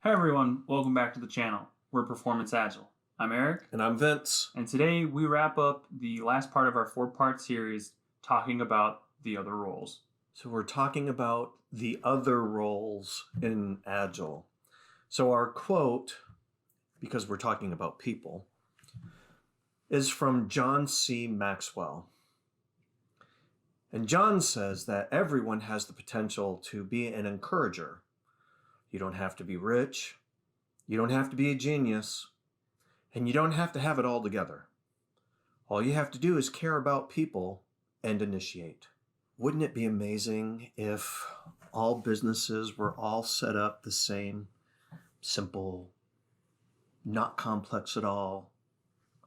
Hey everyone, welcome back to the channel. We're Performance Agile. I'm Eric. And I'm Vince. And today we wrap up the last part of our 4-part series talking about the other roles. So we're talking about the other roles in Agile. So our quote, because we're talking about people, is from John C. Maxwell. And John says that everyone has the potential to be an encourager. You don't have to be rich, you don't have to be a genius, and you don't have to have it all together. All you have to do is care about people and initiate. Wouldn't it be amazing if all businesses were all set up the same, simple, not complex at all?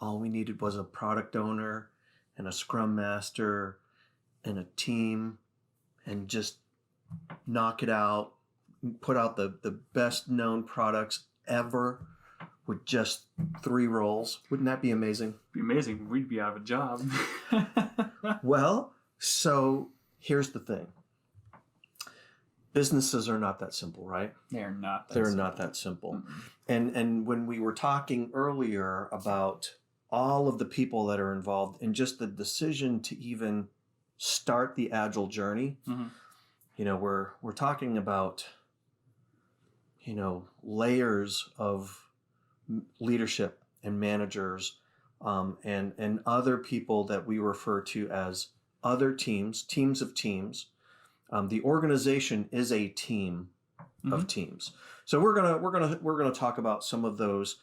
All we needed was a product owner and a scrum master and a team, and just knock it out, put out the best known products ever with just 3 roles. Wouldn't that be amazing? It'd be amazing. We'd be out of a job. Well, so here's the thing. Businesses are not that simple, right? They're not that simple. Mm-mm. And when we were talking earlier about all of the people that are involved in just the decision to even start the Agile journey, Mm-hmm. We're talking about, layers of leadership and managers, and other people that we refer to as other teams of teams. The organization is a team of teams. So we're gonna talk about some of those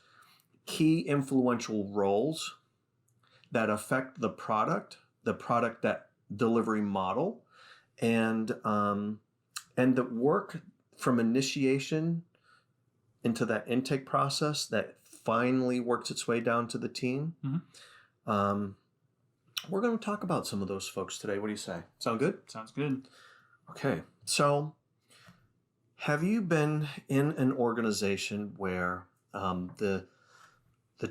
key influential roles that affect the product that delivery model, and that work from initiation into that intake process that finally works its way down to the team. Mm-hmm. We're going to talk about some of those folks today. What do you say? Sound good? Sounds good. Okay. So have you been in an organization where the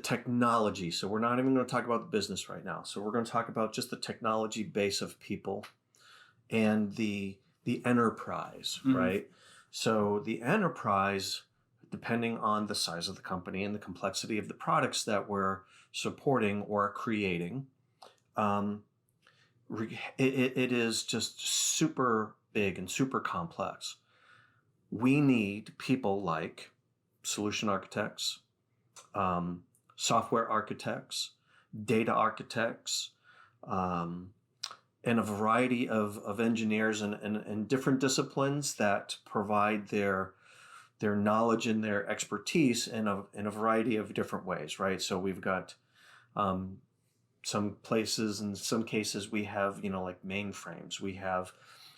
technology, so we're not even going to talk about the business right now. So we're going to talk about just the technology base of people and the enterprise, Mm-hmm. right? So the enterprise, depending on the size of the company and the complexity of the products that we're supporting or creating, it is just super big and super complex. We need people like solution architects, software architects, data architects, and a variety of engineers and different disciplines that provide their knowledge and their expertise in a variety of different ways, right? So we've got some places, in some cases, we have, like mainframes, we have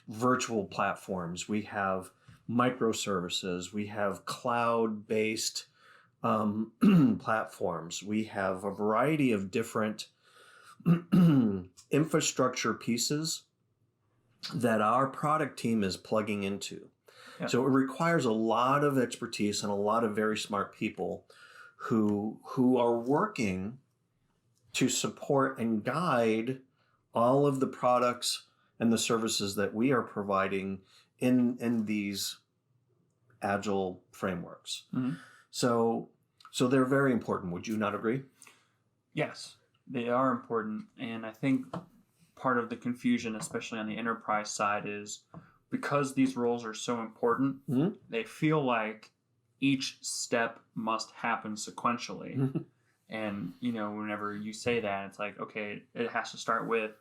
virtual platforms, we have microservices, we have cloud-based platforms, we have a variety of different infrastructure pieces that our product team is plugging into. Yeah. So it requires a lot of expertise and a lot of very smart people who are working to support and guide all of the products and the services that we are providing in these Agile frameworks. Mm-hmm. So they're very important. Would you not agree? Yes, they are important. And I think part of the confusion, especially on the enterprise side, is because these roles are so important, Mm-hmm. they feel like each step must happen sequentially. Mm-hmm. And, whenever you say that, it's like, okay, it has to start with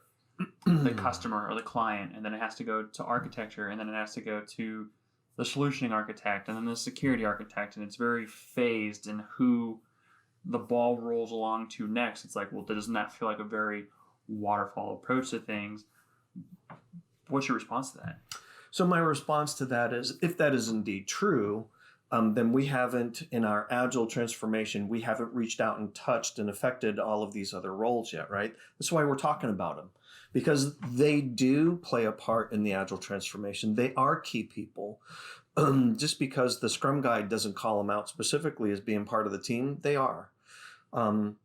the customer or the client, and then it has to go to architecture, and then it has to go to the solutioning architect, and then the security architect, and it's very phased in who the ball rolls along to next. It's like, well, doesn't that feel like a very waterfall approach to things? What's your response to that? So my response to that is, if that is indeed true, then we haven't, in our Agile transformation, we haven't reached out and touched and affected all of these other roles yet, right? That's why we're talking about them, because they do play a part in the Agile transformation. They are key people. Just because the Scrum Guide doesn't call them out specifically as being part of the team, they are. And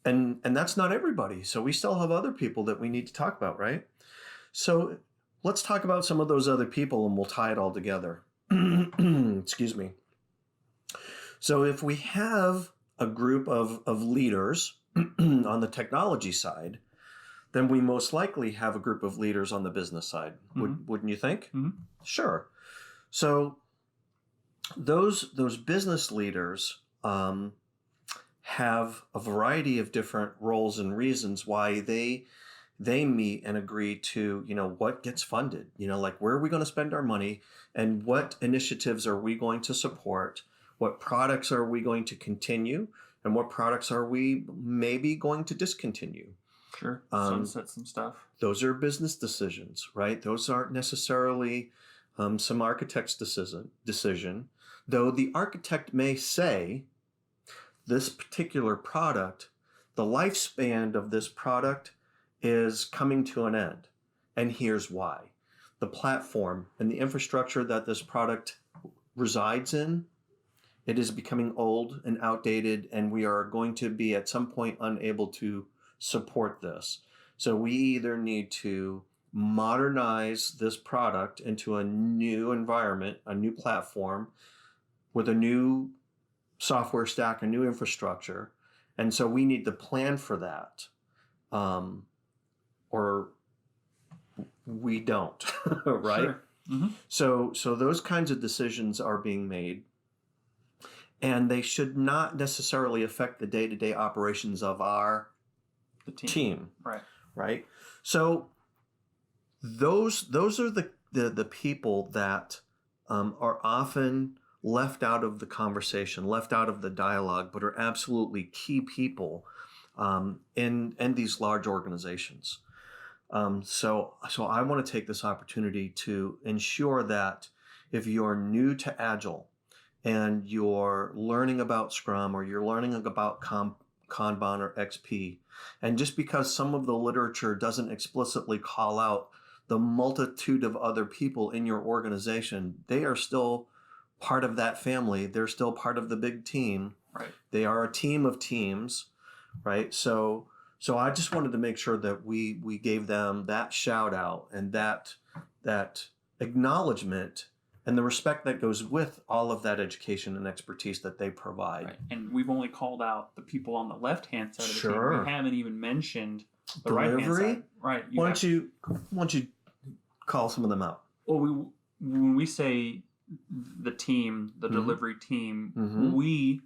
that's not everybody. So we still have other people that we need to talk about, right? So let's talk about some of those other people and we'll tie it all together. Excuse me. So if we have a group of leaders on the technology side, then we most likely have a group of leaders on the business side. Wouldn't you think? Mm-hmm. Sure. So those business leaders have a variety of different roles and reasons why they meet and agree to, what gets funded, like where are we going to spend our money and what initiatives are we going to support, what products are we going to continue, and what products are we maybe going to discontinue. Sure. Sunset some stuff. Those are business decisions, right? Those aren't necessarily some architect's decision, though the architect may say this particular product, the lifespan of this product is coming to an end. And here's why. The platform and the infrastructure that this product resides in, it is becoming old and outdated, and we are going to be at some point unable to support this. So we either need to modernize this product into a new environment, a new platform with a new software stack, a new infrastructure. And so we need to plan for that. Or we don't, right? Sure. Mm-hmm. So those kinds of decisions are being made, and they should not necessarily affect the day-to-day operations of our team. Right. So those are the people that are often left out of the conversation, left out of the dialogue, but are absolutely key people in these large organizations. So I want to take this opportunity to ensure that if you're new to Agile and you're learning about Scrum or you're learning about Kanban or XP, and just because some of the literature doesn't explicitly call out the multitude of other people in your organization, they are still part of that family. They're still part of the big team. Right. They are a team of teams, right? So I just wanted to make sure that we gave them that shout out and that acknowledgement and the respect that goes with all of that education and expertise that they provide. Right. And we've only called out the people on the left-hand side of the Sure. team. We haven't even mentioned the Delivery? right-hand side. Right. Why don't you call some of them out? Well, when we say the team, the delivery team, we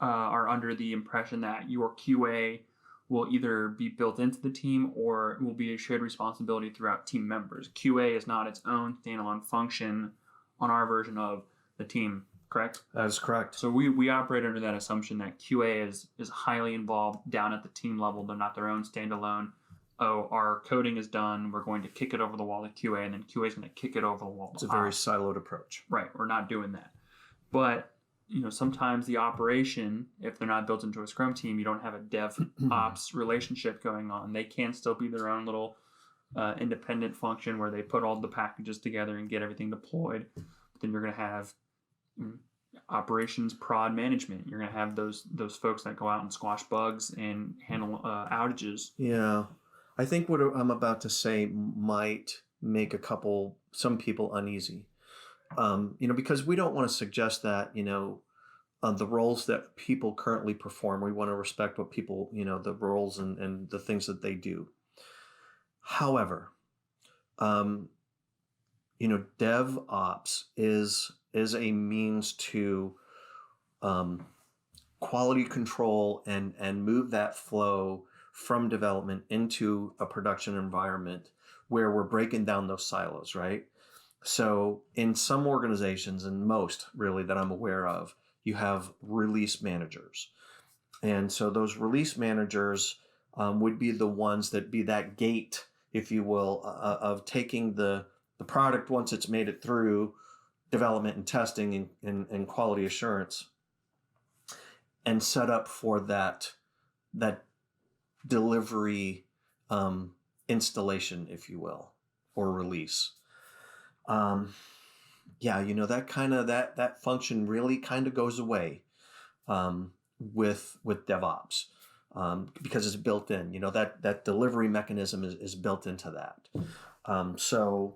are under the impression that your QA will either be built into the team or will be a shared responsibility throughout team members. QA is not its own standalone function on our version of the team, correct? That is correct. So we operate under that assumption that QA is highly involved down at the team level. They're not their own standalone. Oh, our coding is done. We're going to kick it over the wall to QA, and then QA is going to kick it over the wall to It's a very siloed approach. Right. We're not doing that. But sometimes the operation, if they're not built into a Scrum team, you don't have a DevOps relationship going on. They can still be their own little independent function where they put all the packages together and get everything deployed. But then you're going to have operations prod management. You're going to have those folks that go out and squash bugs and handle outages. Yeah. I think what I'm about to say might make some people uneasy. Because we don't want to suggest that, the roles that people currently perform, we want to respect what people, the roles and the things that they do. However, DevOps is a means to quality control and move that flow from development into a production environment where we're breaking down those silos, right? So in some organizations, and most really that I'm aware of, you have release managers. And so those release managers would be the ones that be that gate, if you will, of taking the product once it's made it through development and testing and quality assurance and set up for that delivery installation, if you will, or release. That function really kind of goes away with DevOps because it's built in. That delivery mechanism is built into that. So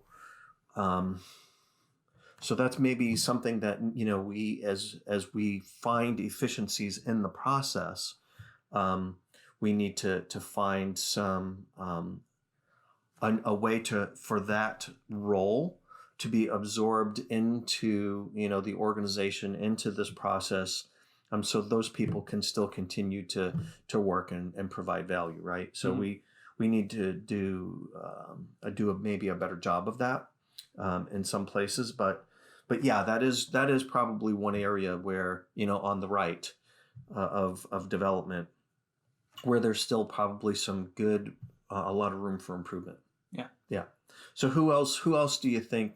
So that's maybe something that, we as we find efficiencies in the process, we need to find some a way for that role to be absorbed into the organization, into this process, so those people can still continue to work and provide value, right? So we need to do maybe a better job of that in some places, but yeah, that is probably one area where, on the right of development, where there's still probably some good a lot of room for improvement. Yeah. So who else do you think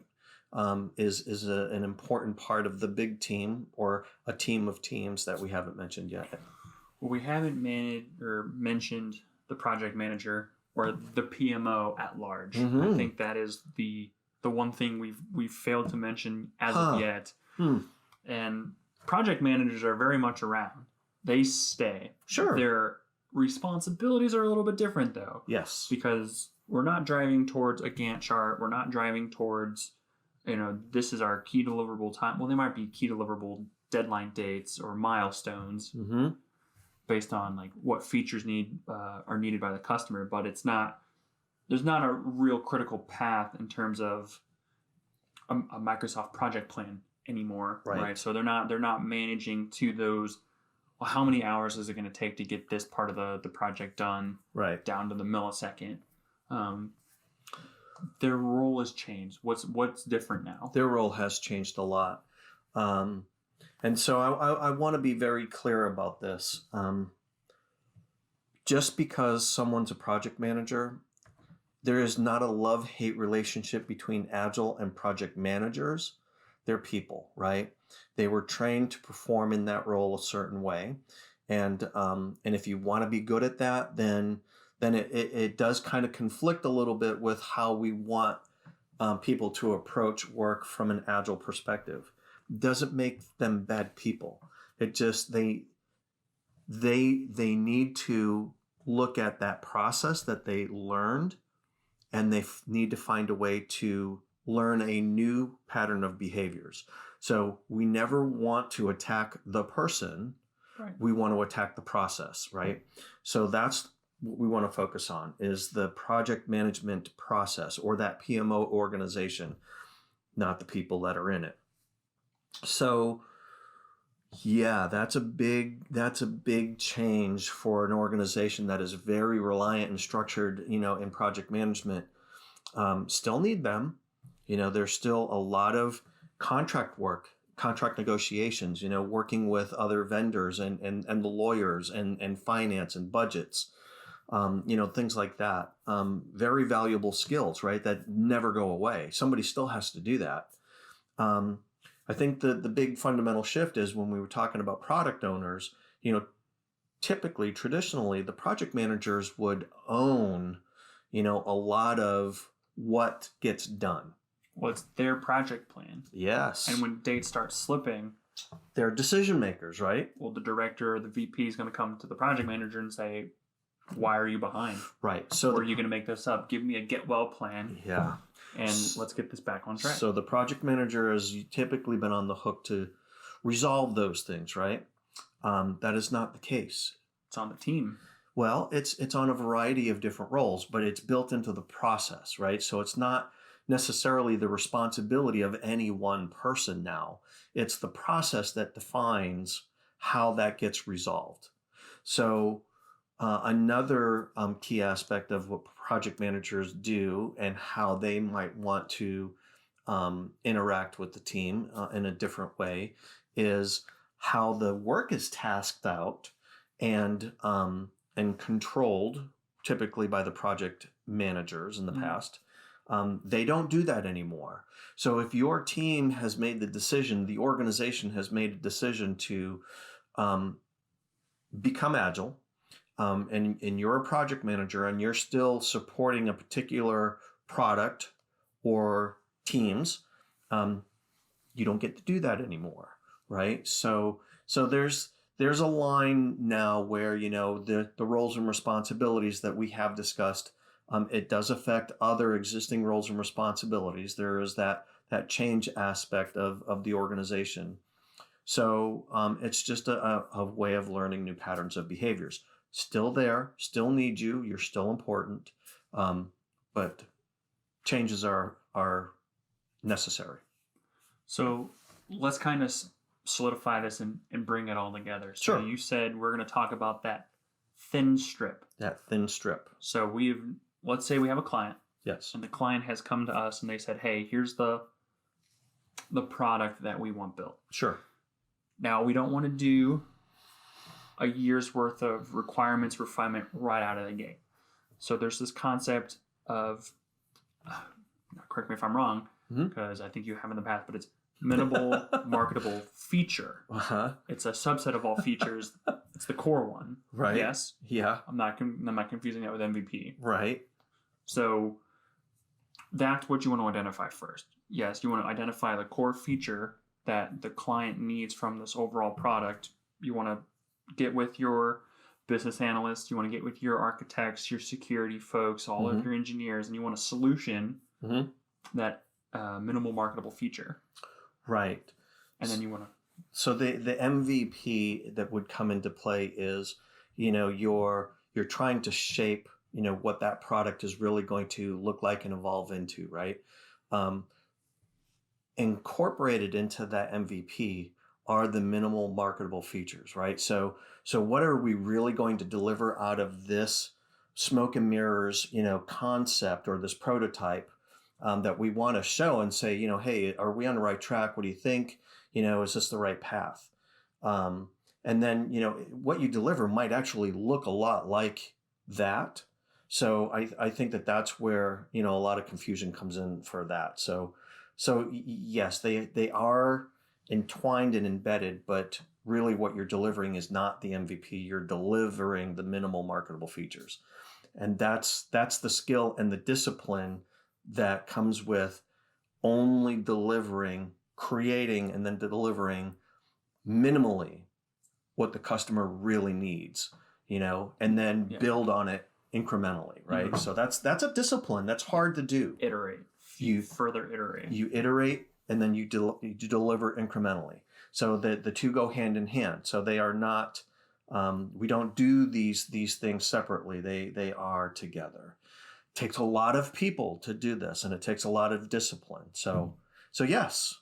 is an important part of the big team, or a team of teams that we haven't mentioned yet? Well, we haven't mentioned the project manager or the PMO at large. I think that is the one thing we've failed to mention as of yet. And project managers are very much around. They stay. Sure. Their responsibilities are a little bit different, though. Yes. Because we're not driving towards a Gantt chart. We're not driving towards, this is our key deliverable time. Well, they might be key deliverable deadline dates or milestones based on like what features are needed by the customer, but there's not a real critical path in terms of a Microsoft project plan anymore, right? So they're not managing to those. Well, how many hours is it going to take to get this part of the project done, right, down to the millisecond? Their role has changed. What's different now? Their role has changed a lot, and so I want to be very clear about this. Just because someone's a project manager, there is not a love-hate relationship between Agile and project managers. They're people, right? They were trained to perform in that role a certain way, and if you want to be good at that, then it does kind of conflict a little bit with how we want people to approach work from an Agile perspective. Doesn't make them bad people. It just they need to look at that process that they learned, and they need to find a way to learn a new pattern of behaviors. So we never want to attack the person. Right. We want to attack the process, right? So that's what we want to focus on, is the project management process, or that PMO organization, not the people that are in it. So yeah, that's a big change for an organization that is very reliant and structured, in project management. Still need them. There's still a lot of contract work, contract negotiations, working with other vendors and the lawyers and finance and budgets, things like that. Very valuable skills, right? That never go away. Somebody still has to do that. I think the big fundamental shift is when we were talking about product owners, typically, traditionally, the project managers would own, a lot of what gets done. Well, it's their project plan. Yes. And when dates start slipping, they're decision makers, right? Well, the director or the VP is going to come to the project manager and say, why are you behind? Right. So or are you going to make this up? Give me a get well plan. Yeah. And let's get this back on track. So the project manager has typically been on the hook to resolve those things, right? That is not the case. It's on the team. Well, it's on a variety of different roles, but it's built into the process, right? So it's not necessarily the responsibility of any one person now. It's the process that defines how that gets resolved. So another key aspect of what project managers do and how they might want to interact with the team in a different way is how the work is tasked out and controlled, typically by the project managers in the past. They don't do that anymore. So if your team has made the decision, the organization has made a decision to become Agile, and you're a project manager and you're still supporting a particular product or teams, you don't get to do that anymore, right? So there's a line now where, the roles and responsibilities that we have discussed, it does affect other existing roles and responsibilities. There is that that change aspect of the organization. So it's just a way of learning new patterns of behaviors. Still there, still need you. You're still important, but changes are necessary. So let's kind of solidify this and bring it all together. So Sure. you said we're going to talk about that thin strip. That thin strip. So let's say we have a client, Yes. and the client has come to us and they said, hey, here's the product that we want built. Sure. Now, we don't want to do a year's worth of requirements refinement right out of the gate. So there's this concept of, correct me if I'm wrong, because I think you have in the past, but it's minimal marketable feature. Uh-huh. It's a subset of all features. It's the core one. Right. Yes. Yeah. I'm not confusing that with MVP. Right. So that's what you want to identify first. Yes, you want to identify the core feature that the client needs from this overall product. You want to get with your business analysts, you want to get with your architects, your security folks, all of your engineers, and you want a solution that minimal marketable feature. Right. And then you want to... So the MVP that would come into play is, you're trying to shape, what that product is really going to look like and evolve into, right? Incorporated into that MVP are the minimal marketable features, right? So what are we really going to deliver out of this smoke and mirrors, concept or this prototype that we want to show and say, hey, are we on the right track? What do you think? Is this the right path? And then, what you deliver might actually look a lot like that. So I think that's where, a lot of confusion comes in for that. So yes, they are entwined and embedded, but really what you're delivering is not the MVP. You're delivering the minimal marketable features. And that's the skill and the discipline that comes with only delivering, creating, and then delivering minimally what the customer really needs, and then build on it incrementally, right? So that's a discipline. That's hard to do. Iterate. You further iterate. You iterate, and then you deliver incrementally. So the two go hand in hand. So they are not. We don't do these things separately. They are together. It takes a lot of people to do this, and it takes a lot of discipline. So yes,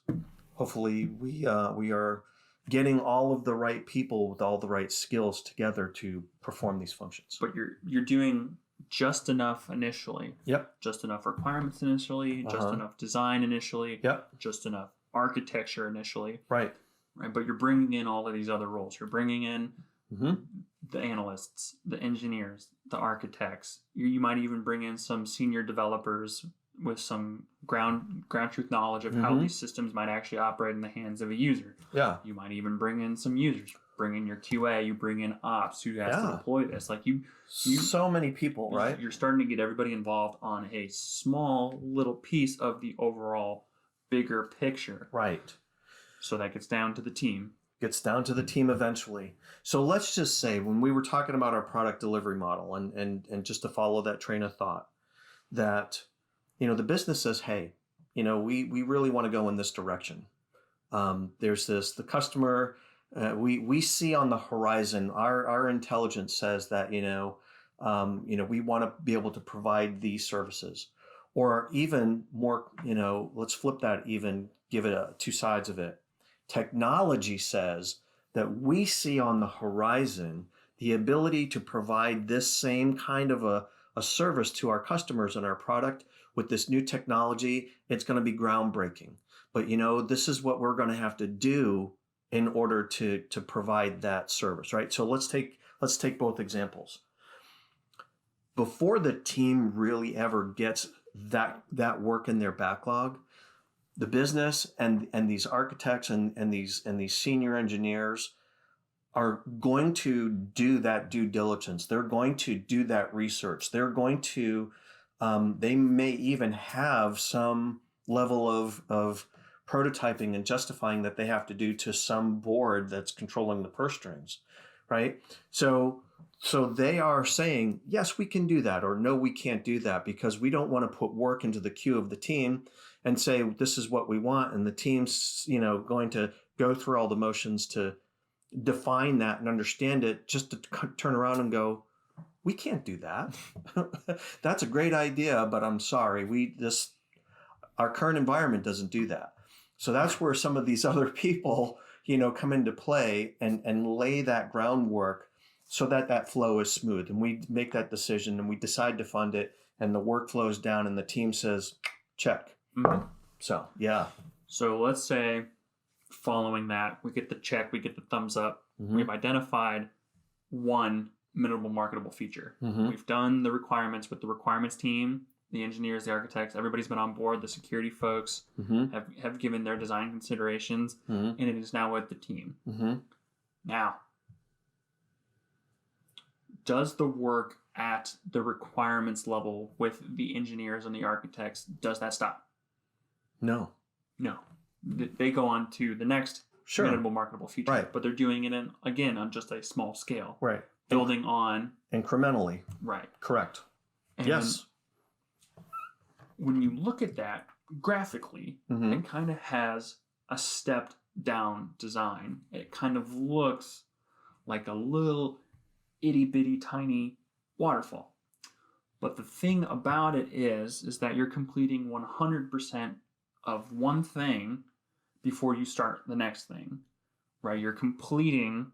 hopefully we are getting all of the right people with all the right skills together to perform these functions. But you're doing just enough initially. Yep. Just enough requirements initially, just enough design initially. Yep. Just enough architecture initially. Right. But you're bringing in all of these other roles. You're bringing in the analysts, the engineers, the architects. You might even bring in some senior developers with some ground truth knowledge of how these systems might actually operate in the hands of a user. Yeah. You might even bring in some users. Bring in your QA. You bring in ops who has to deploy this. Like you so many people, right? You're starting to get everybody involved on a small little piece of the overall bigger picture. Right. So that gets down to the team. Gets down to the team eventually. So let's just say when we were talking about our product delivery model and just to follow that train of thought, that the business says, hey, we really want to go in this direction. There's the customer. We see on the horizon, our intelligence says that, we want to be able to provide these services, or even more, let's flip that, even give it two sides of it. Technology says that we see on the horizon the ability to provide this same kind of a service to our customers and our product with this new technology. It's going to be groundbreaking, but this is what we're going to have to do in order to provide that service, right? So let's take both examples. Before the team really ever gets that work in their backlog, the business and these architects and these senior engineers are going to do that due diligence. They're going to do that research. They're going to they may even have some level of prototyping and justifying that they have to do to some board that's controlling the purse strings, right? So So they are saying, yes, we can do that, or no, we can't do that, because we don't want to put work into the queue of the team and say, this is what we want. And the team's, going to go through all the motions to define that and understand it, just to turn around and go, we can't do that. That's a great idea, but I'm sorry. Our current environment doesn't do that. So that's where some of these other people, come into play and lay that groundwork so that flow is smooth. And we make that decision and we decide to fund it, and the work flows down and the team says, check. Mm-hmm. So, yeah. So let's say following that, we get the check, we get the thumbs up. Mm-hmm. We've identified one minimal marketable feature. Mm-hmm. We've done the requirements with the requirements team, the engineers, the architects, everybody's been on board. The security folks Mm-hmm. have given their design considerations, Mm-hmm. and it is now with the team. Mm-hmm. Now, does the work at the requirements level with the engineers and the architects, does that stop? No. No. They go on to the next minimal marketable feature, Right. but they're doing it on just a small scale. Right. Building on. Incrementally. Right. Correct. And yes. When you look at that graphically, Mm-hmm. it kind of has a stepped down design. It kind of looks like a little itty bitty tiny waterfall. But the thing about it is that you're completing 100% of one thing before you start the next thing, right? You're completing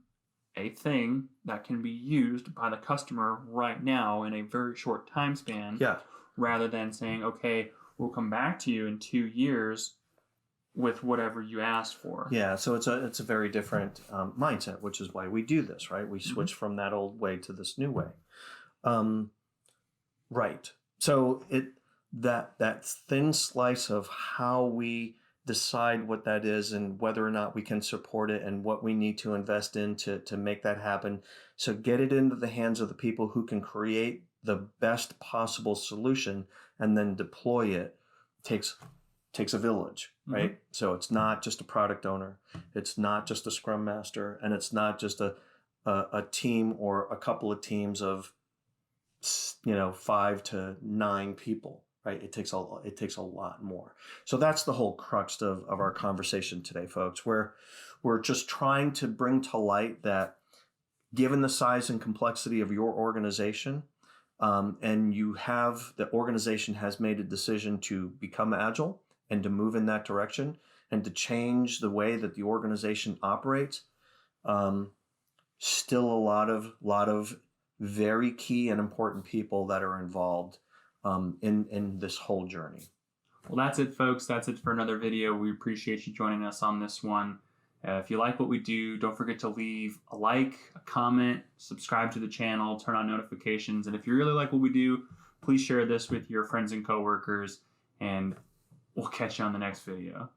a thing that can be used by the customer right now in a very short time span. Yeah. Rather than saying, okay, we'll come back to you in 2 years with whatever you asked for. Yeah, so it's a very different mindset, which is why we do this, right? We switch from that old way to this new way. Right. So that thin slice of how we decide what that is and whether or not we can support it and what we need to invest in to make that happen. So get it into the hands of the people who can create the best possible solution and then deploy it takes a village, right? Mm-hmm. So it's not just a product owner, it's not just a scrum master, and it's not just a team or a couple of teams of 5 to 9 people, right? It takes a lot more. So that's the whole crux of our conversation today, folks. We're just trying to bring to light that given the size and complexity of your organization, and the organization has made a decision to become agile and to move in that direction and to change the way that the organization operates, still a lot of very key and important people that are involved in this whole journey. Well, that's it, folks. That's it for another video. We appreciate you joining us on this one. If you like what we do, don't forget to leave a like, a comment, subscribe to the channel, turn on notifications. And if you really like what we do, please share this with your friends and coworkers, and we'll catch you on the next video.